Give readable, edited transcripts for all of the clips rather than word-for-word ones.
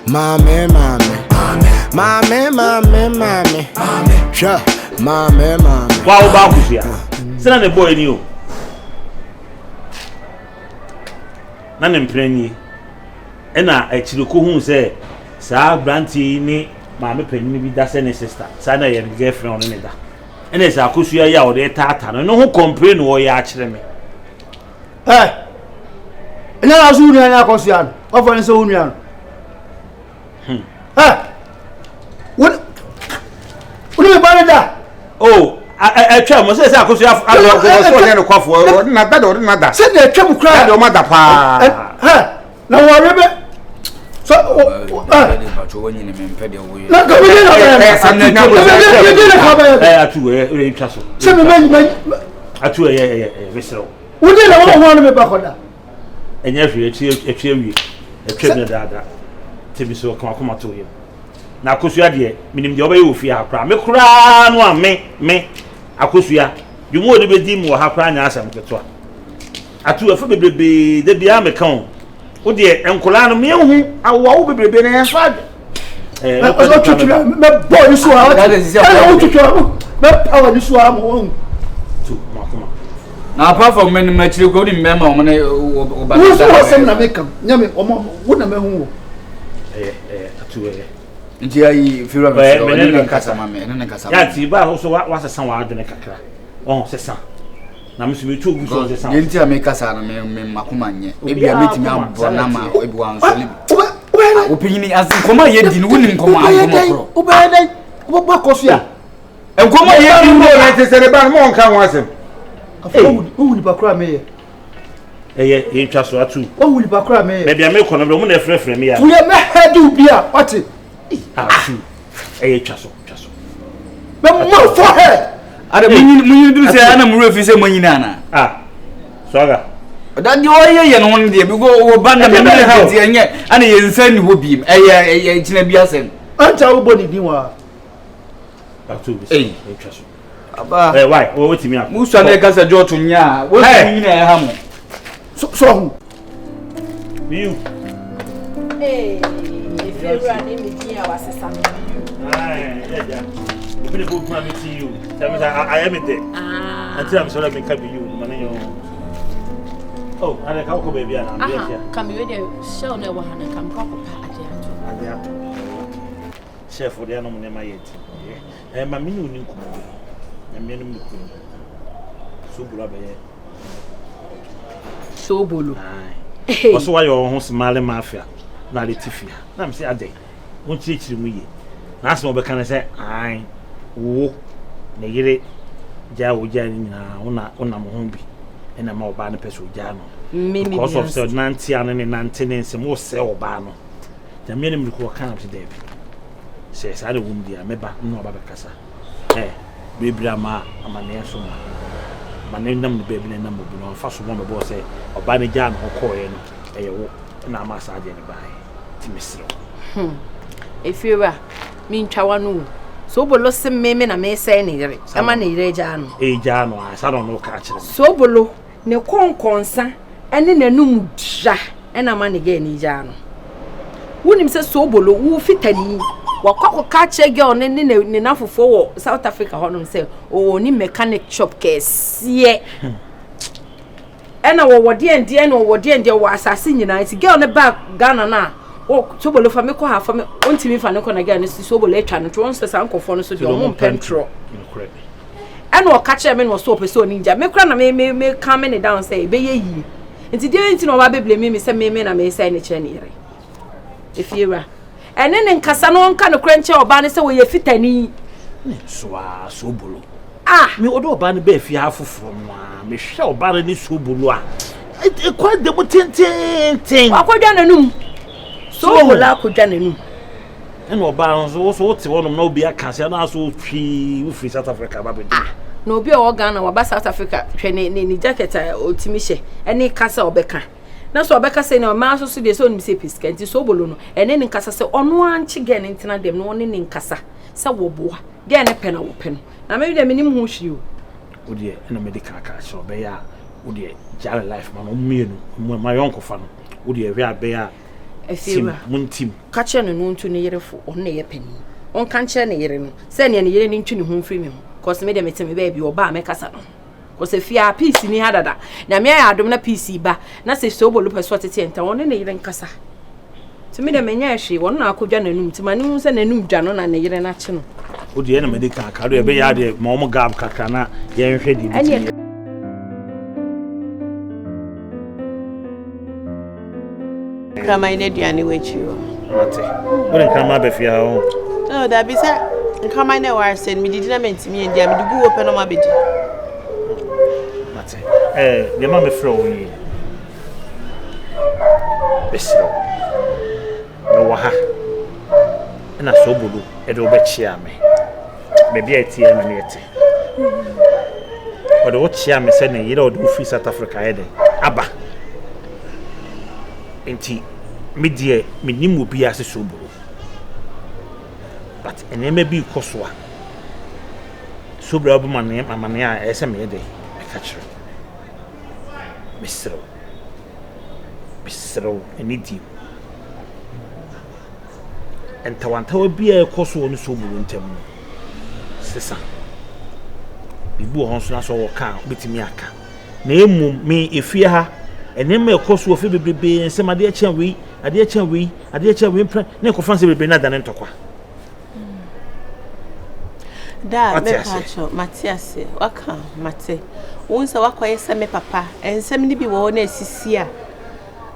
Mame. Sure. Mame. Wow, Babusia. Send the boy new. None in plenty. And I actually who say, Sir Branty, me, Mamma Penny, be that's any sister. Sana, your girlfriend on it. And it's a Kusia yaw, they tartan, and no who complain or you actually me. Eh. And now, soon, I am concerned. Over so union. Eh. What do you buy that? Oh, I try must say, I could have a cough or not that or not that. Send the trouble cry, no matter. Eh. Now, whatever. So, na akosua de minim de obaye ofie akra me kra no a me akosua de mo de bedi mo ha kra nya asam keto atu afa bebrebe de bia me kan wo de enkola no me hu awo wo bebrebe na ya fa me boy you so me power you so am won tu makoma na apart from me machiri ko di member o me oba wo so na me kam nyame o wo na me hu atu nti ayi fira me ne nkasa ma me ne nkasa ya ti ba so wa sesan wa adwene kakra sesan na me so me tu ogu so sesan nti a me kasa na me makoma nye ebi a metimi ambo na ma ebi wan so ne opinion asin koma ye di no woni nkoma kro obeden obba kosua nkoma ye di no na te sere ba mo nka ho asem woni ba kra me ye ye twa so atu woni ba kra me be bia me kono be mo na frefre me ya fuye me headu bia what twa so me mo forehead ada munyi du se ana mu refi se manyina na swaga da di oye no won de bi go wo banda me me ti enye ana ye nsan ni hobi eye china bi asem anta wo boni din wa atu bi twa so aba why o ti mi a musa na kasa joto nya wo ti na e ha mo so hu you February me dia wasesa me. Yeah. You been go to meet you. Tell me I am there. Until I'm sorry I can be you. Money. Oh, I like how baby and I'm here. Come you there show no one and come come pa adia to. Chef for the no money yet. Eh ma me no nku. Na me no nku. So bula be. So bulu. Also why your home smile mafia. Na letifia na me say ade won chirichiri mu ye na asem obeka na say ai wo na yire ja wo ja ni na wona mo ho bi ena ma oba na peso ja no because of said nanti ane ne nanti ne nsem wo se oba no ja me ne mi ko kan am dey bi say sa de wum dia meba no oba bekasa bibra ma amane so ma ne nam ne bebi ne nam obi no fa so mo be bo say oba ne ja no ko ye no wo na ma sa je ne bai timisro efiwa mi ntwa no so bolo se meme na me sai ne yire ama ne yire ja no ja no asa no ka kire so bolo ne konkonsa ene nanum dra ena ma ne ge ne ja no wonim se so bolo wo fitani wakwa ka che girl ne na fofo wo South Africa honom se o ni mechanic shop kese ena wo wode ende na wo wode ende wo asase nyina nti girl ne back Ghana na o sobolo fa me ko ha fa me ontimi fa ne ko na girl ne sobolo etwa no to onse san kofo no so de o pentro ena o ka che me no so opese o ninja me kra na me calm me down say be ye yi nti de nti no ba beble me se me na me say ne kire ne yire efiera ene ne nkasa no nka no kra nche oba ne se wo ye fitani ne sobolo me odo oba ne ba fi afoforo no me hwe oba ne sobolo a e kwa de mo tenten akwadwa nanum sobolo akwadwa nanum ene oba no so wote wonom na obi aka na so twi free South Africa ba be no obi o Ghana wa ba South Africa hwe ne jacket otimi hye ene kasa obeka na so obeka se ne ma so de so nim se piska nti sobolo no ene ne nkasa se ono anchi ge ne ntina dem no ne nkasa se wo boa ge ne pe na wo pe no na me de minim ho hwi o odie na medical ka so be ya odie jare life man o mienu ma yonko fa no odie hwe abe ya Efira. Muntim. Catcher no ntu ne yere fo on ne ye pani. On kan che ne yere no. Se ne yere ne ntwi ne ho mfiri me ho. Cause me dem teme baby oba me kasa no. Cause fia peace ni hadada. Na me ya adom na peace ba. Na se so bolu peso tete enta on ne yere nkasa. Ti me dem nya hwe won na akodwa nanum ti mani hu se nanum dwa no na ne yere na che no. Odi na medical card e be ya de mo mo gab kaka na ye nhwe di. Krama ine duane wechiwo. Mate. Wona krama be fia ho. No, da bi se krama ine war sen mi didi na mentimi endia mi dugu open no ma bedi. Mate. De ma me fro yi. Besro. No wa ha. Na so bulu e do be chia me. Be bia tie na me ete. Odo wo chia me se ne yire odo fi South Africa ede. Aba. Enti media menim obi ase so buru but enema bi kosoa so bra obi mamane a ese me de e ka kire misro enidi entawanta obi e kosoa no so buru ntem sesa bibu ho so na so wo ka betimi aka na emum me efie ha enema e kosoa fe bebrebe ensem ade acha wi na ko fanse bebrebe na dane ntokwa da me pacho Matias waka mate wonsa wakwaye se me papa ensem ni bi wo na asisi a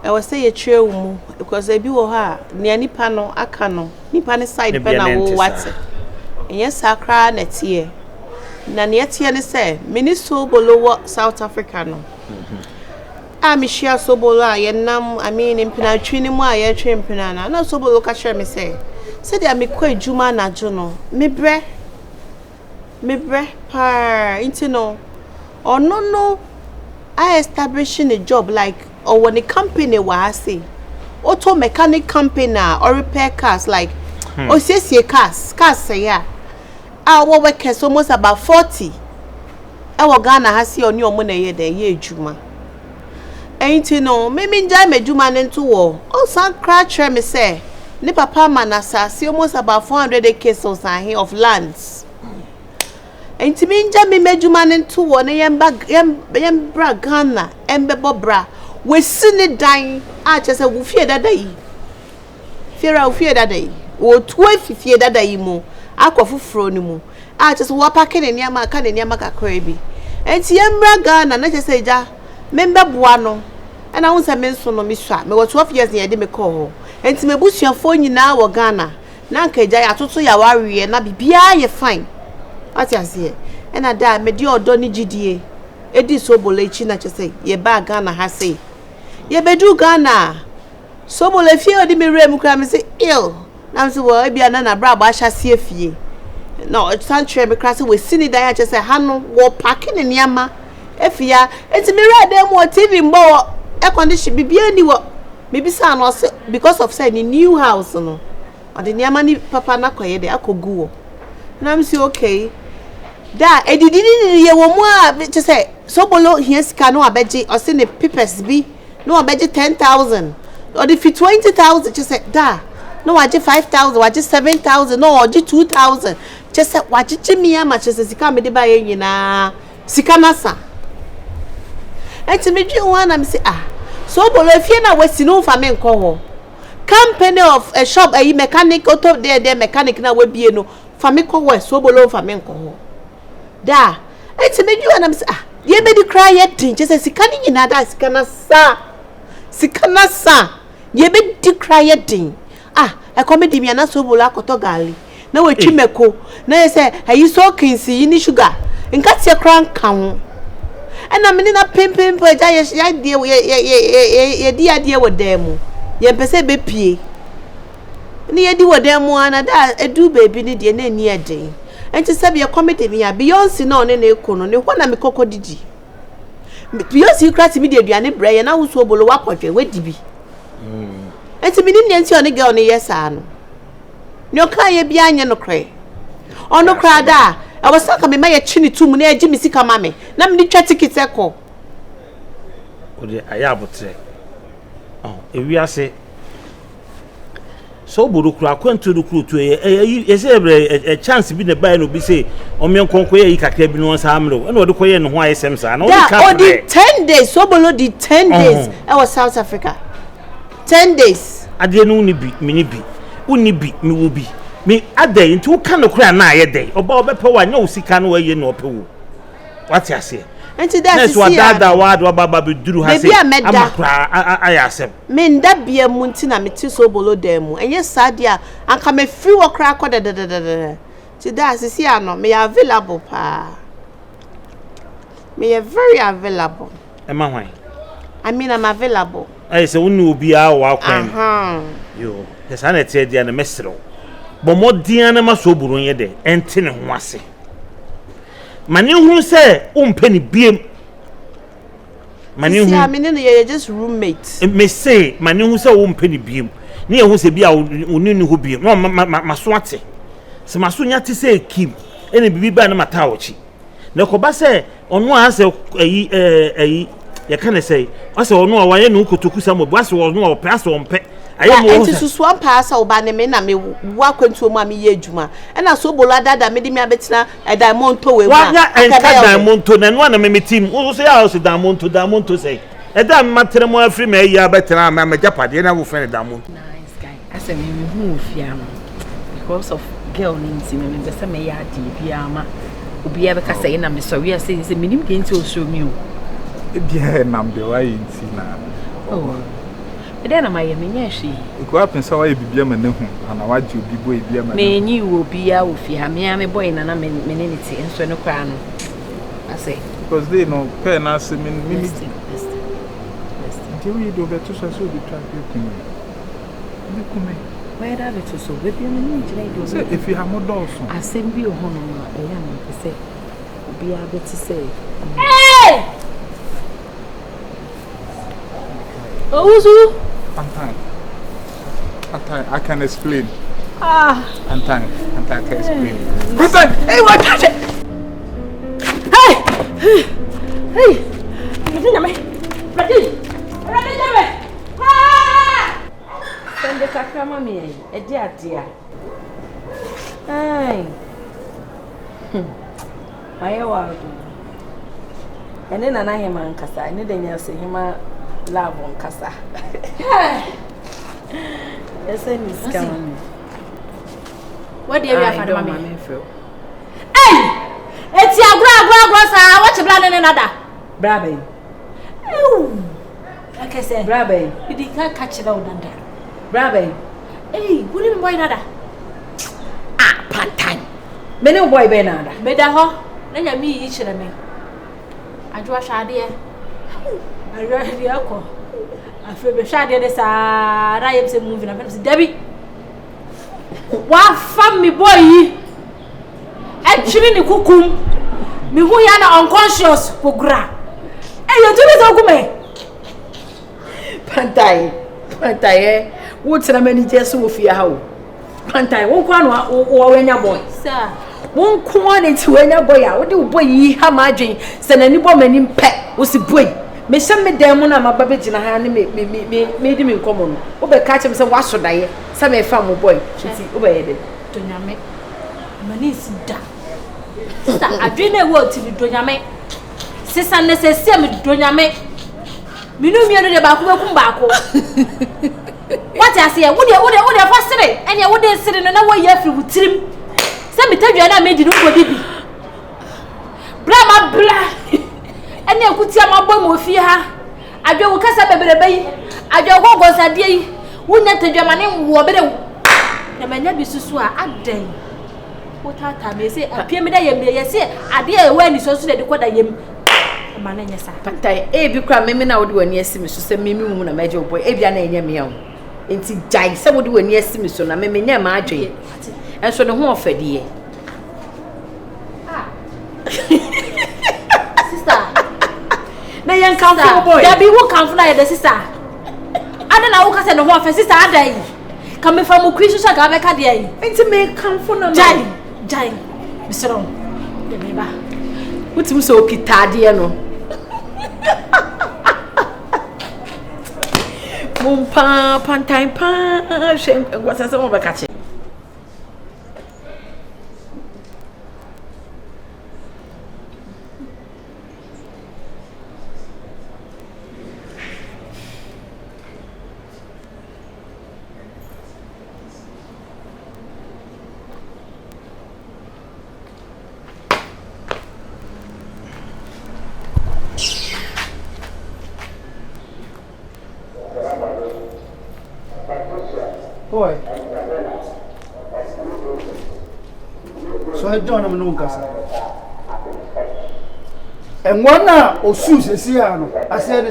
e wo se ye twerɛ mu because e bi wo ha ne nipa no aka no nipa ne side pe na wo wate enye sakra na tie na ne tie ne se miniso bolowo South Africa no Amishia sobolo a yenam mpina twini mu a ye twe mpina na sobolo ka hye me se dia me kwa adwuma na jo no mebre pa intino no I establishing a job like or when a company wa say auto mechanic company or repair cars like or say cars say ya our workers almost about 40 our Ghana has see on your money ye de ye adwuma ain't no me njai meduma nto wo o san cra tre me say ni papa manasa see almost about 400 acres of lands ain't me njai me meduma nto wo ne yembra Ghana embebo bra we sini dan a chese wo fie dada yi fiera wo fie dada yi wo tuo fifie dada yi mu akofoforo ni mu a chese wo pake ne niama ka ne niama kakra bi ain't yembra Ghana na chese ja member buano and I want to mention no miswa me was 12 years near de me call enti me busuafo nyina wo Ghana na nka gya ya toto ya wawie na bibia ye fine what you say and ada me di odo ni gidie edi so bolechi na chese ye ba Ghana ha say ye bedu Ghana so bolefi odi me rem kra me say ill na so wo bia na bra ba hya se afie no santre me kra se we sini dan ya chese ha no wo pake ne niama efia enti me read dem o TV mbo air condition bibia ni wo me bisa no because of say ni new house no o de niama ni papa na koye de akogu wo na am say okay da edidi ni ye wo mu a che say so bolo here sika no abeje o se ne papers bi no abeje 10,000 or the 20,000 che say da no waje 5,000 waje 7,000 no waje 2,000 che say waje mi ama che say sika me de ba ye nyina sika nasa enti me dwi ho na me say so bolo fie na wasi no fa me nko ho company of a shop a mechanic auto there mechanic na we bie no fa me ko ho so bolo fa me nko ho da enti me dwi ho na me say ye be di cry yet tin je say sika ni nyina da sika na sa ye be di cry yet tin e come di mi na so bolo akoto gali na we twi meko na ye say ayi so kinsi ni sugar nka tie kran kan and I mean na pim ja ye di ade wo demu ye pese be pie ni ye di wo demu ana da edu baby ni de na ni eden enti se be comedy mi ya Beyonce na one na ekono ne ho na me kokko didi Beyonce krati mi de aduane bre ye na wo so bolo wakotwe we dibi enti mi ni enti one girl ne yesa no ne o kan ye bia anye no kre ono kra da I was talking about my chini too many Jimmy Sika Mammy. Nam the chat ticket echo. I have to say, oh, if we are say, so bodo kura kwantu do kru to e say a chance bi na buy no bi say o me nkonko ye kakra bi no sa amro e na odi koye ne ho ayesem sa na odi ka the 10 days so below the 10 days I was South Africa 10 days ade no ni bi me ni bi uni bi me wo bi me adai nti wo kan no kura na aye dai oba obepa wa nya osika no waye no opewo what you say enti that is what dada wad wa baba be duru ha say amakura ayasem me nda bia mu nti na me ti so bolo dem mu enye sadia anka me free wo kra ko de ti that is here no me available pa me very available am I I mean I'm available I say unu obi a wa kwan yo pesa na tie dia na mesro bo modin na maso burun ye de enti ne ho ase mani hu se umpe ni biem mani hu see I mean you just roommates me say mani hu se umpe ni biem ne ye hu se bia unu ni hu biem no maso ate se maso nya te se kim ene bibi ba na mata ochi na ko ba se onu a se ayi ya kana say ase onu a waye no kotoku samo bo ase onu a ope ase ompe aye mo enti susu am pass oba ne me na me wa kwantu mu am ye adwuma e na so bolo dada me di me abetina e diamond to we wa nya enka diamond to na no na me team wo so ya so diamond to say e da matre mo afri me ya abetina ma japade na wo fe diamond nice guy ase me hu ofia no because of girl nti me be say me ya di bia ma obi ya be ka say na me sorry say minim ke nti o show me o bia nam de wa nti na oh ede na maye menye hwe ko apensa wa bibia ma ne hu ana wa ji obi boy bia ma me nyi wo bia ofi ha me ame boy na me niti enso ne kwa no ase because they know pay na se me do we do better so be try to come where that it so we be me nyi do say if you have more doors asem bi o hono no e ya me say obi a beti say hey Ozu I can explain. Antan can explain. Hey, what touch it? Hey! Ready? Send the kakra mami e di adia. Hey. Maye wa. Ene na hema nkasa, ene de nya se hema love on kasa. Ese ni scam. What do you have for mama? Hey! Eti agro sa what you plan in nada. Brabe. Like I said, Brabe. You didn't catch it out under. Brabe. Hey, what do you mean boy nada? Part time. Me no boy be nada. Me da ho. Na nya mi yi chire me. Adwo shade Already ako. Afi be shade de sa ra yem se movie na pe se Debbie. Wa fam me boy yi. Atwiri ni kukum. Me hu ya na unconscious pogra. Eh you do this okume. Pantai. Wo tira mani jesu wo fia ha wo. Pantai wo kwa no wo wenya boy. Sir. Won ko an ti wenya boy a wo de boy yi ha ma adwen se nani bo mani mpe wo si boy. Me shem me dem na ma baba gina ha ne me di me nkomo no wo be ka chem se wa so daye se me fa mo boy nti wo be yede To nyame. Mani si da. Sister adwene wo ti do nyame. Sister ne se se me do nyame. Minu mi no de ba ko bekum ba ko. What I say, wo de fa sere ene wo de sere no na wo ya firi wutirim. Se me tadwa na me di no ko bibi. Bla. Ene akuti amabo mo fie ha. Adwe wo kasa beberebe yi. Adwe wo gonsade yi. Wo nya tadwa mane wo bere. Na manya bi susu a adan. Wo tata me se apie me da yem ye se ade e wa ni so so de koda yem. Mane nya sa. Pantai bi kra me na wo de wani asimi so se me mu na meje boy e bia na enya me yawo enti jai se wo de wani asimi so na me nya ma adwen enso ne ho ofadie Sister na yan kan for boy da bi wo kan for na the sister ada na wo ka se ne ho ofa sister ada yi ka me fa mo kwi so ka be ka de yi enti me kan for na jai misero de me ba utim so okitade no Mumpa pantai pa shem what's that one catch. Boy. So I don't have no gas. And one now, or Susiano, I said,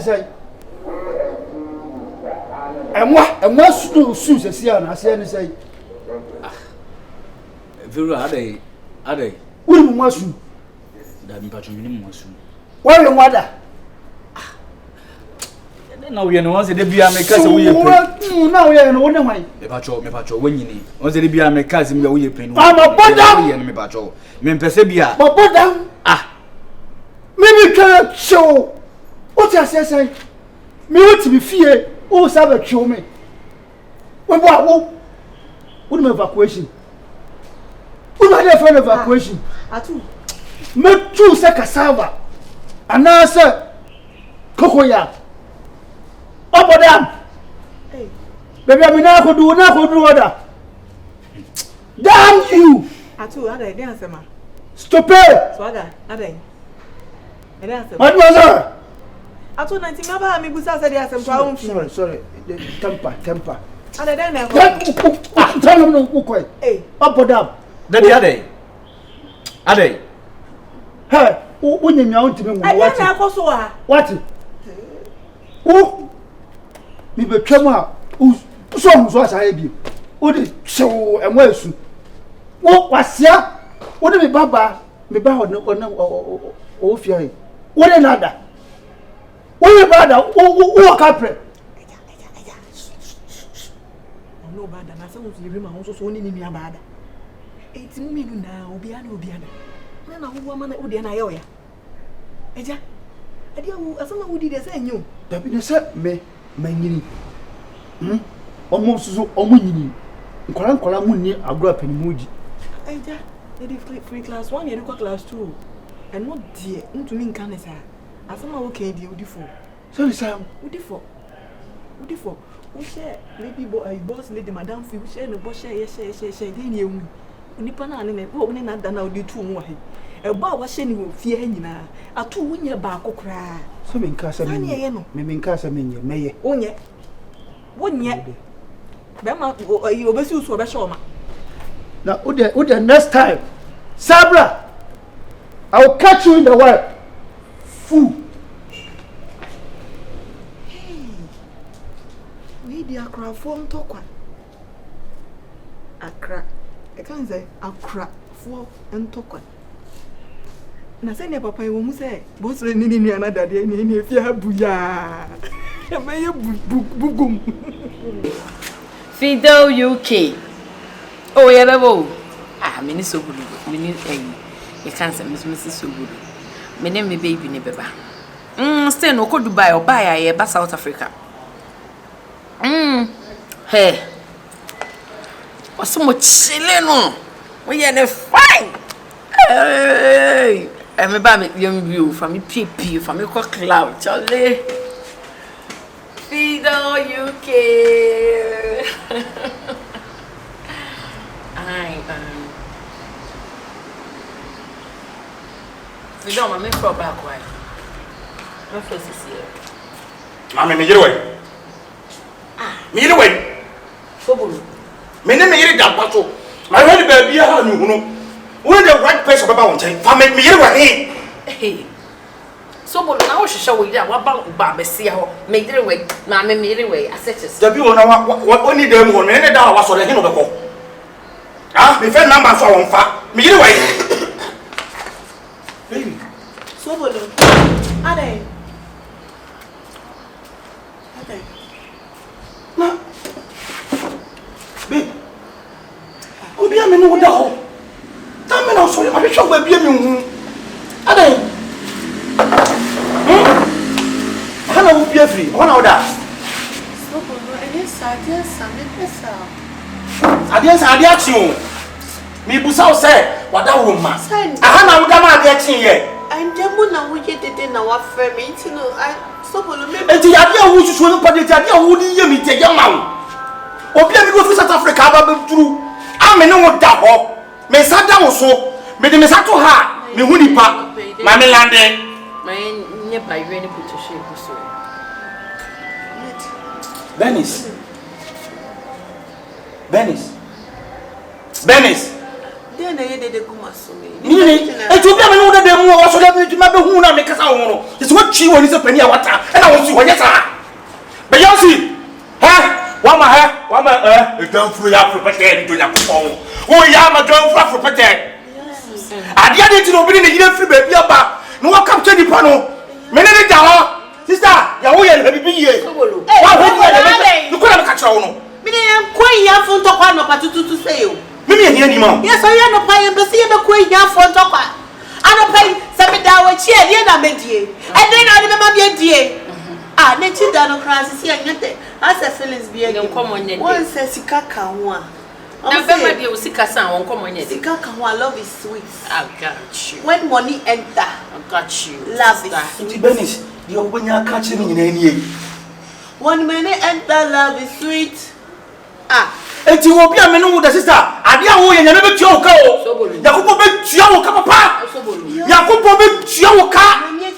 and what Susiano, I said, Very are they? We must do that patron must. why your mother? Now we know once the Bia make us away. Now we are in one way. Me patrol, when you need. Once the Bia make us in the way pain. I'm a bottom. Me patrol. Men Persebia. But bottom. Maybe can't show. What I say? Me want to be fear. Oh, Sabbath show me. What evacuation? Who are there for evacuation? Atu. Me too say cassava. And now say cocoa. Obodam. Hey. Baby, I mean, I could do other. Damn you! Atu, ada dia sema. Stop it! Swaga, ada. Ada sema. Mademoiselle! Atu nanti ngaba mi busa sa dia sema kwa umfi. Sorry. Temper. Ada dia na. Tell him no ukoi. Hey. Obodam. Daddy, Ade. Hey, when you want to me Ada na akoso wa. What? Who? Me be twema. So asa bi. O de show and where su. Wo wasia. Wo de me baba. Me ba o fia. Wo de nada. Wo me bada o kapre. No bada na se wo yiri ma ho so ni ni abada. Eti mu minu na obi ana. Na wo ma na wo de na ye oya. Eja. Ade wo asama wo di de se enyo. Da bi ne se me manyini. Omo susu omo nyini. Nkola mu ni agro apanimuji. Eja. Ede free class 1 ye class 2. And not dear ntumi nka ne sa. Asama wo kan di odifo. Sorry Sam. Odifo. We share maybe boss lady madam fi we share no boss share dey ni ewu. Nipa na ne wo ne na da na odi tu mu wa he. E ba wa share ni wo fie ha nyina. Atu wo nya ba akokra. So me nka sa me. Me nka sa me nye meye. Wonye. Be ma obesi usu obe show ma. Now the next time Sabra, I will catch you in the wild. Fool. The Accra phone talk. Accra. I can't say Accra for and talk. Na say ne papa wo mu say boss re ni ni another day ni fia buya. E me ye bugum. Fido UK. Oh yeah bebo. Me so good. Me ni you can't say Mrs. so good. Me name me baby ni beba. Stay no ko Dubai or buy ya ba South Africa. Hey. What's so much chilling no? We are fine. Hey. Me ba me young view from me PP from me ko cloud. Charlie. Fido UK. Fido ma me pro back why. No face is here. Mama me yere way. Me yere way. Sobulu. Me ne me yere da pato. My head baby ha nu hunu. When the right place of baba won chen. Fa me yere way. Hey. Sobulu na wo hwehwe wo yere wa ba be se ho. Me yere way. Na me yere way. Assets. Dabi wona wa oni dem ho. Me ne da wa so le hinu be ko. Ah, me friend number so won fa. Me yere way. Baby. Sobolo. Ade. Na. Babe. Obi am no da ho. Ta me na so le ma hwe gba bia me hu. Ade. Hana wo bia free. Hana wo da. Sobolo. Adia chiu. Me busa say wada woma. Aha na woda ma adia chin ye. Andemu na wo ye dede na wa frɛ me nti no so bolo me. Enti adia wo susu no pade adia wo di ye mi te ye ma wo. Obi a mi go fi South Africa aba be duru. Ame ne wo da ho. Me sa da wo so. Me de me sa to ha. Me hu nipa. Ma me lande. Ma nye ba ywe ne puto shape so. Venice. Dia na ye dede kuma so me. Ni etu bia me no de mu wo so da bi ma be hu na me kasa wo no. Ese wo twi wo ni se pani a wata. E na wo si wo nyesa. Be yansi. Wama edan furu ya furu pete ndo yakopon. Wo ya ma dan furu pete. Ade ade ti no bi ni yire firi ba bi aba. No wa capture di pa no. Me ne da ho. Sister, ya wo ye na bibi ye. Wa ho ye na. Ni ko na me ka kira wo no. Me ne ko ya fun to kwa no patututu say o. Me ye ni ma. Yes, so ya no pa ye be se ye be ko ya fun to kwa. Ano pay se me da wo chi e na me die. E den na de me ma be die. Ne chi da no kra sisi anyete. Asa feelings be again. One says sika ka ho a. Na be ma de sika san won komo nyede. Sika ka ho, love is sweet. I got you. When money enter, I got you. Love is sweet. Venice, you obonya ka chi me nyina ni e. When money enter, love is sweet. Enti wo bia me no wo da sister, ade a wo ye nyame be tua wo ka o. Yakobo be tua wo ka papa. Yakobo be tua wo ka. Me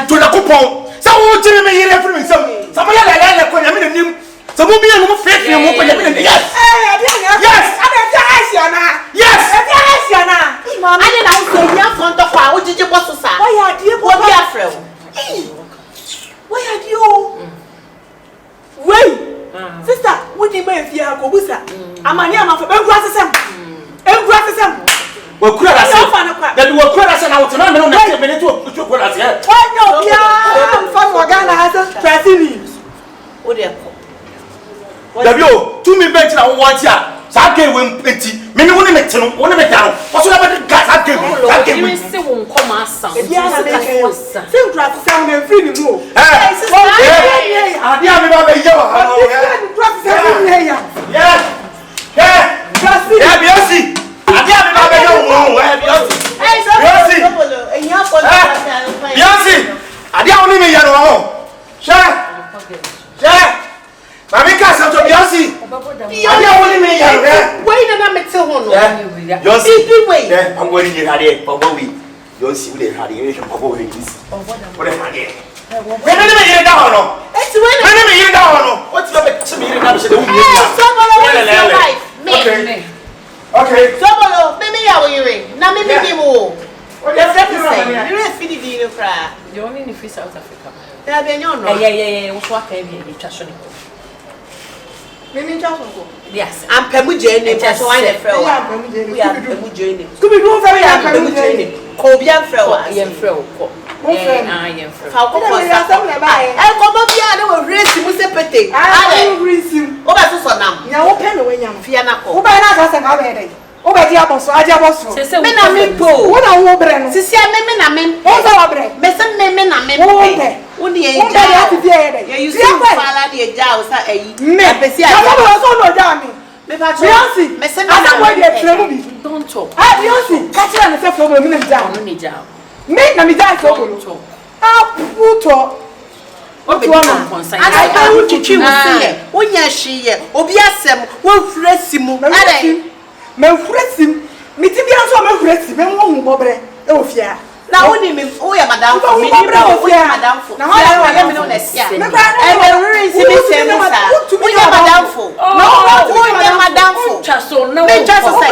to Yakobo. Sa wo jire me yire firi me sam. Sa mo ya la ko nyame ne nim. Sa mo bi no mo fefe mo ko nyame ne. Yes. Yes. Ade Asiana. Yes. Ade Asiana. Mama, ade na wo so ya front of wa wo jije boso sa. Why ya die bo bi afre wo. Why ya die o? Wait. Sister, what do you mean if you are Kobusa? Amani ama for Engrasem. We kura da se. Da we kura da se na wo tena me no na te me ne to kura da se. Why no bia? Fan wa Ghana has tracing. O de ko. Da bio, tu mi bench na wo wanti a. Sa ke we mpenti. Me ne wo ne mete no, wo ne me da no. Wo so na be gas sa ke we. Sa ke we. Se won koma asan. Se tracing na free ni mo. Ade a me ba be ye wa ha no. Yes. Yeah, Beyonce. Ade a me ba be ye wo. Beyonce. Ade a oni me ye no ho. Mami ka sa to Beyonce. Ade a oni me ye no. Wait na me te ho no. Beyonce. I'm going to hade, Papa we. Beyonce we hade, we should Papa we this. What am I here? We me ye da ho no. Me ye da ho no. What you be to me ye da so de Okay. Sobolo, me ya wo yire. Na me bi mo. The friend say, you ready to be no cry. You only in free South Africa. There be no no. Yeah. Wo so aka bi twa so ne ko. Me twa so ko. Yes. Am pemu je ne twa so why the friend. We are pemu je ne. Scooby do very am pemu je ne. Ko bi am friend wa. Yem friend ko. Yem friend. Fa ko ko sa. Ko mo bi a ne wo race mu se pete. O ba so so nam. Nya wo pe me we nyam. Fia na ko. Wo ba na sa se ka be dey. Wo ba di aboso, aja aboso. Me na me po. Wo na wo bre no. Sisi me na me. Wo so wo bre. Me se me na me. Wo pe. Wo ni e ja. Wo ba ya ti die dey. You see fala di e ja o sa eyi. Me. Apesi a. Ya wo so no ja mi. Me pa cho. Beyonce. Me se me na wo dey fremu bi. Don't talk. Beyonce, ka tira na se fremu mi na ja. No ni ja. Me na mi ja so bolo. Puto. What be on concern? I don't chichi wo se. Wonya hwiye. Obi asem wo fresimu. Me fresim. Mi ti bia so me fresim. Me wo hu bobre. E wo fia. Na woni me wo ya madam fo. Me ni wo ya madam fo. Na wa ya me no na sia. E be ruri si me se mo sa. Wo ya madam fo. Na wo ya madam fo. Chaso na me chaso se.